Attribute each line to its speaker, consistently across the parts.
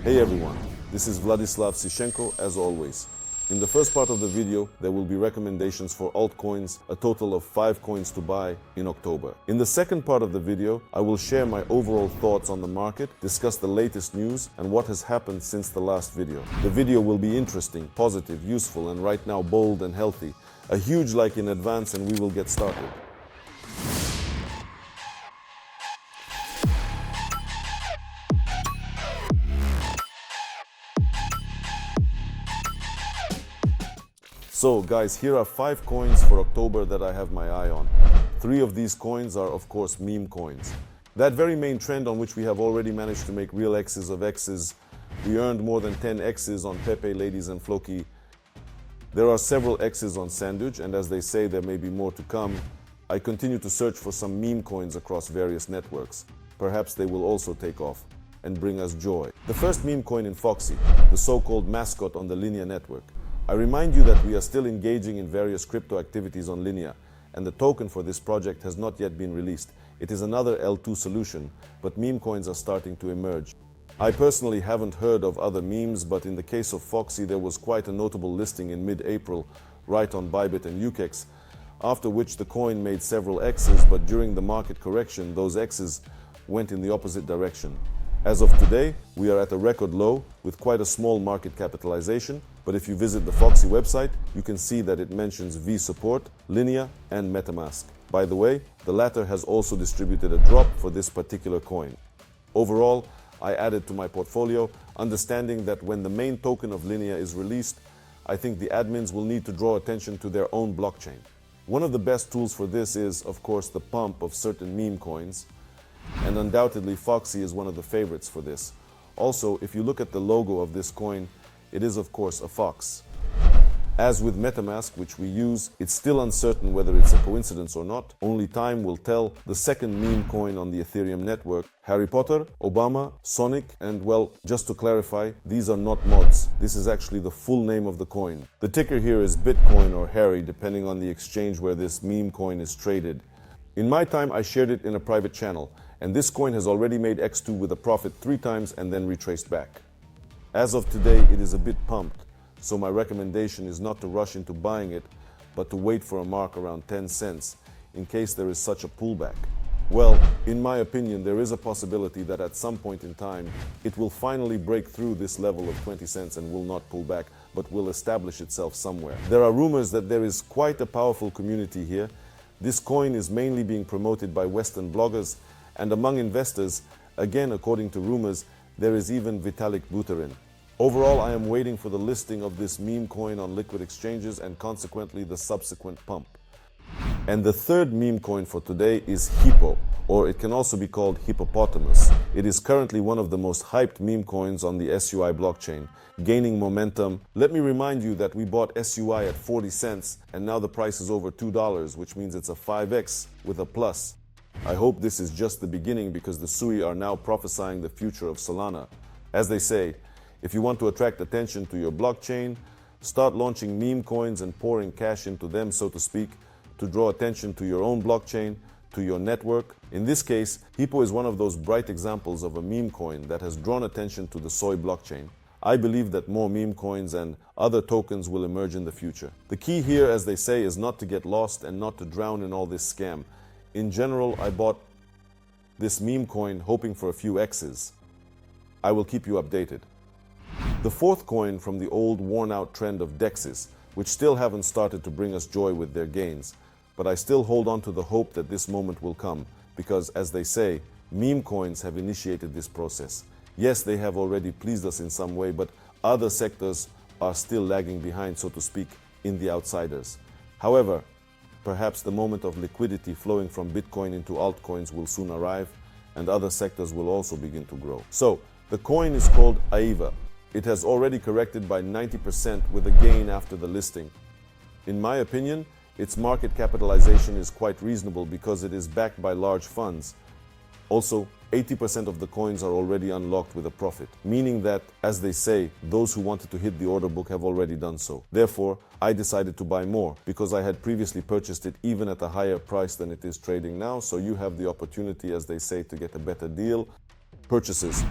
Speaker 1: Hey everyone, this is Vladislav Sishenko as always. In the first part of the video, there will be recommendations for altcoins, a total of 5 coins to buy in October. In the second part of the video, I will share my overall thoughts on the market, discuss the latest news and what has happened since the last video. The video will be interesting, positive, useful and right now bold and healthy. A huge like in advance and we will get started. So guys, here are 5 coins for October that I have my eye on. 3 of these coins are of course meme coins. That very main trend on which we have already managed to make real X's of X's. We earned more than 10 X's on Pepe, Ladies and Floki. There are several X's on Sandwich and as they say there may be more to come. I continue to search for some meme coins across various networks. Perhaps they will also take off and bring us joy. The first meme coin in Foxy, the so-called mascot on the Linea network. I remind you that we are still engaging in various crypto activities on Linea, and the token for this project has not yet been released. It is another L2 solution, but meme coins are starting to emerge. I personally haven't heard of other memes, but in the case of Foxy there was quite a notable listing in mid-April, right on Bybit and UKEX, after which the coin made several X's, but during the market correction those X's went in the opposite direction. As of today, we are at a record low with quite a small market capitalization, but if you visit the Foxy website, you can see that it mentions V support, Linea, and MetaMask. By the way, the latter has also distributed a drop for this particular coin. Overall, I added to my portfolio, understanding that when the main token of Linea is released, I think the admins will need to draw attention to their own blockchain. One of the best tools for this is, of course, the pump of certain meme coins. And undoubtedly Foxy is one of the favorites for this. Also, if you look at the logo of this coin, it is of course a fox. As with MetaMask, which we use, it's still uncertain whether it's a coincidence or not. Only time will tell. The second meme coin on the Ethereum network, Harry Potter, Obama, Sonic, and well, just to clarify, these are not mods. This is actually the full name of the coin. The ticker here is Bitcoin or Harry, depending on the exchange where this meme coin is traded. In my time, I shared it in a private channel, and this coin has already made X2 with a profit 3 times and then retraced back. As of today, it is a bit pumped, so my recommendation is not to rush into buying it, but to wait for a mark around 10 cents, in case there is such a pullback. Well, in my opinion, there is a possibility that at some point in time, it will finally break through this level of 20 cents and will not pull back, but will establish itself somewhere. There are rumors that there is quite a powerful community here. This coin is mainly being promoted by Western bloggers, and among investors, again according to rumors, there is even Vitalik Buterin. Overall, I am waiting for the listing of this meme coin on liquid exchanges and consequently the subsequent pump. And the third meme coin for today is Hippo, or it can also be called Hippopotamus. It is currently one of the most hyped meme coins on the SUI blockchain, gaining momentum. Let me remind you that we bought SUI at 40 cents and now the price is over $2, which means it's a 5x with a plus. I hope this is just the beginning because the SUI are now prophesying the future of Solana. As they say, if you want to attract attention to your blockchain, start launching meme coins and pouring cash into them, so to speak, to draw attention to your own blockchain, to your network. In this case, Hippo is one of those bright examples of a meme coin that has drawn attention to the SOI blockchain. I believe that more meme coins and other tokens will emerge in the future. The key here, as they say, is not to get lost and not to drown in all this scam. In general, I bought this meme coin hoping for a few X's. I will keep you updated. The fourth coin from the old worn-out trend of DEXs, which still haven't started to bring us joy with their gains. But I still hold on to the hope that this moment will come, because as they say, meme coins have initiated this process. Yes, they have already pleased us in some way, but other sectors are still lagging behind, so to speak, in the outsiders. However, perhaps the moment of liquidity flowing from Bitcoin into altcoins will soon arrive, and other sectors will also begin to grow. So, the coin is called AIVA. It has already corrected by 90% with a gain after the listing. In my opinion, its market capitalization is quite reasonable because it is backed by large funds. Also, 80% of the coins are already unlocked with a profit, meaning that, as they say, those who wanted to hit the order book have already done so. Therefore, I decided to buy more because I had previously purchased it even at a higher price than it is trading now, so you have the opportunity, as they say, to get a better deal. Purchases.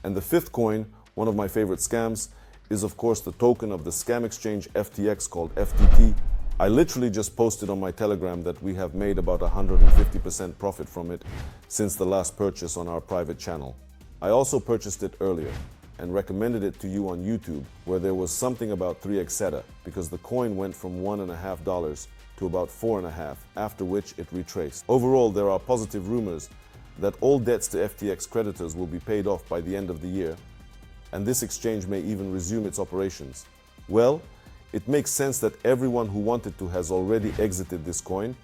Speaker 1: And the fifth coin One of my favorite scams is of course the token of the scam exchange FTX called FTT. I literally just posted on my Telegram that we have made about 150% profit from it since the last purchase on our private channel. I also purchased it earlier and recommended it to you on YouTube, where there was something about 3x SETA, because the coin went from $1.50 to about $4.50, after which it retraced. Overall, there are positive rumors that all debts to FTX creditors will be paid off by the end of the year, and this exchange may even resume its operations. Well, it makes sense that everyone who wanted to has already exited this coin,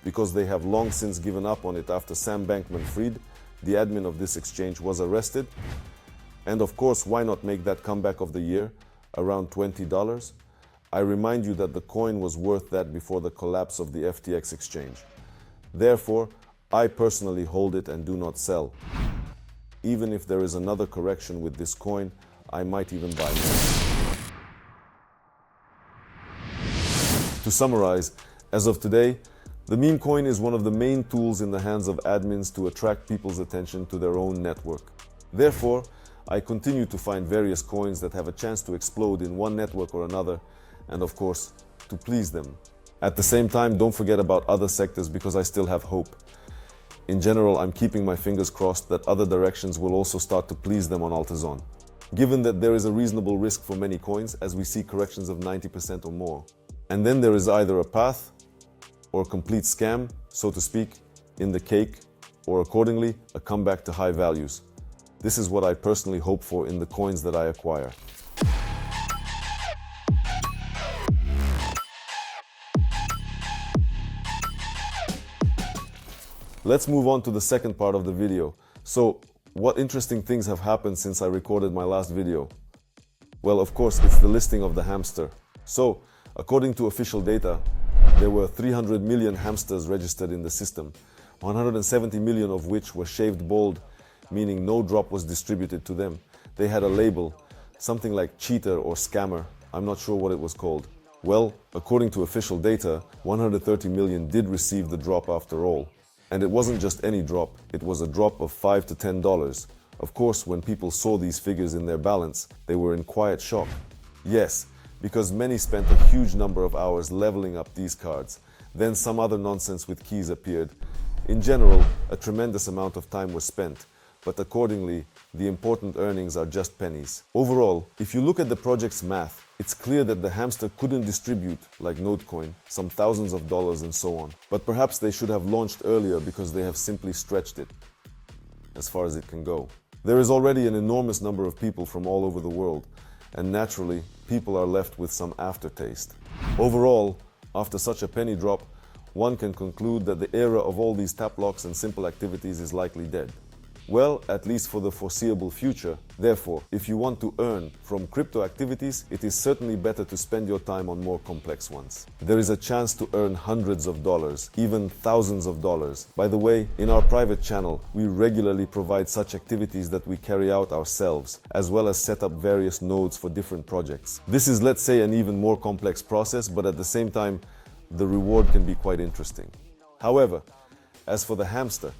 Speaker 1: because they have long since given up on it after Sam Bankman-Fried, the admin of this exchange, was arrested. And of course, why not make that comeback of the year, around $20? I remind you that the coin was worth that before the collapse of the FTX exchange. Therefore, I personally hold it and do not sell. Even if there is another correction with this coin, I might even buy more. To summarize, as of today, the meme coin is one of the main tools in the hands of admins to attract people's attention to their own network. Therefore, I continue to find various coins that have a chance to explode in one network or another, and of course, to please them. At the same time, don't forget about other sectors, because I still have hope. In general, I'm keeping my fingers crossed that other directions will also start to please them on Altazon, given that there is a reasonable risk for many coins as we see corrections of 90% or more. And then there is either a path or a complete scam, so to speak, in the cake, or accordingly, a comeback to high values. This is what I personally hope for in the coins that I acquire. Let's move on to the second part of the video. So, what interesting things have happened since I recorded my last video? Well, of course, it's the listing of the hamster. So, according to official data, there were 300 million hamsters registered in the system, 170 million of which were shaved bald, meaning no drop was distributed to them. They had a label, something like cheater or scammer. I'm not sure what it was called. Well, according to official data, 130 million did receive the drop after all. And it wasn't just any drop, it was a drop of $5 to $10. Of course, when people saw these figures in their balance, they were in quiet shock. Yes, because many spent a huge number of hours leveling up these cards. Then some other nonsense with keys appeared. In general, a tremendous amount of time was spent, but accordingly, the important earnings are just pennies. Overall, if you look at the project's math, it's clear that the hamster couldn't distribute, like Notecoin, some thousands of dollars and so on. But perhaps they should have launched earlier because they have simply stretched it as far as it can go. There is already an enormous number of people from all over the world, and naturally, people are left with some aftertaste. Overall, after such a penny drop, one can conclude that the era of all these tap locks and simple activities is likely dead. Well, at least for the foreseeable future. Therefore, if you want to earn from crypto activities, it is certainly better to spend your time on more complex ones. There is a chance to earn hundreds of dollars, even thousands of dollars. By the way, in our private channel, we regularly provide such activities that we carry out ourselves, as well as set up various nodes for different projects. This is, let's say, an even more complex process, but at the same time, the reward can be quite interesting. However, as for the hamster,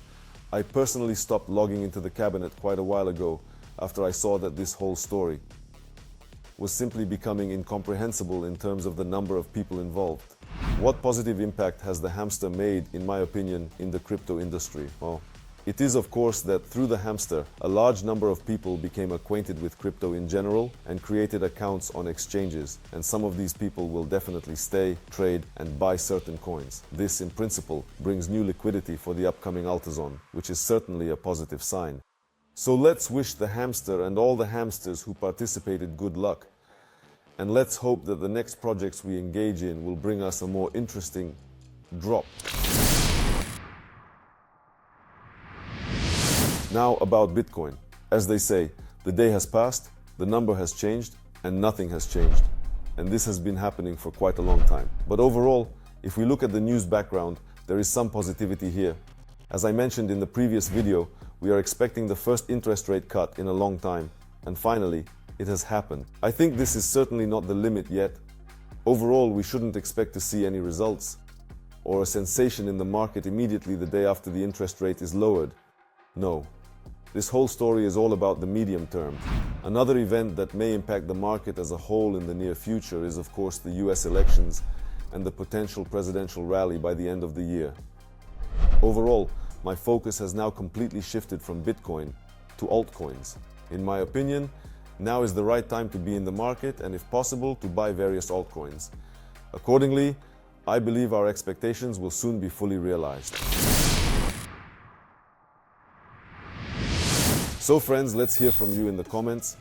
Speaker 1: I personally stopped logging into the cabinet quite a while ago after I saw that this whole story was simply becoming incomprehensible in terms of the number of people involved. What positive impact has the hamster made, in my opinion, in the crypto industry? Well, it is of course that through the hamster, a large number of people became acquainted with crypto in general and created accounts on exchanges, and some of these people will definitely stay, trade, and buy certain coins. This, in principle, brings new liquidity for the upcoming Altazon, which is certainly a positive sign. So let's wish the hamster and all the hamsters who participated good luck, and let's hope that the next projects we engage in will bring us a more interesting drop. Now about Bitcoin. As they say, the day has passed, the number has changed, and nothing has changed. And this has been happening for quite a long time. But overall, if we look at the news background, there is some positivity here. As I mentioned in the previous video, we are expecting the first interest rate cut in a long time. And finally, it has happened. I think this is certainly not the limit yet. Overall, we shouldn't expect to see any results or a sensation in the market immediately the day after the interest rate is lowered. No. This whole story is all about the medium term. Another event that may impact the market as a whole in the near future is, of course, the US elections and the potential presidential rally by the end of the year. Overall, my focus has now completely shifted from Bitcoin to altcoins. In my opinion, now is the right time to be in the market and, if possible, to buy various altcoins. Accordingly, I believe our expectations will soon be fully realized. So friends, let's hear from you in the comments.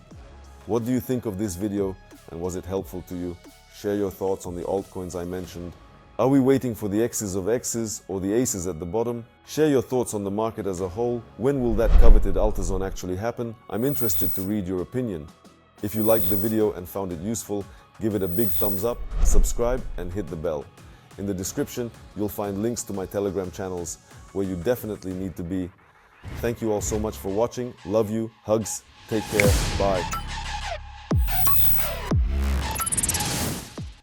Speaker 1: What do you think of this video and was it helpful to you? Share your thoughts on the altcoins I mentioned. Are we waiting for the X's of X's or the aces at the bottom? Share your thoughts on the market as a whole. When will that coveted AltZone actually happen? I'm interested to read your opinion. If you liked the video and found it useful, give it a big thumbs up, subscribe and hit the bell. In the description, you'll find links to my Telegram channels where you definitely need to be. Thank you all so much for watching. Love you. Hugs. Take care. Bye.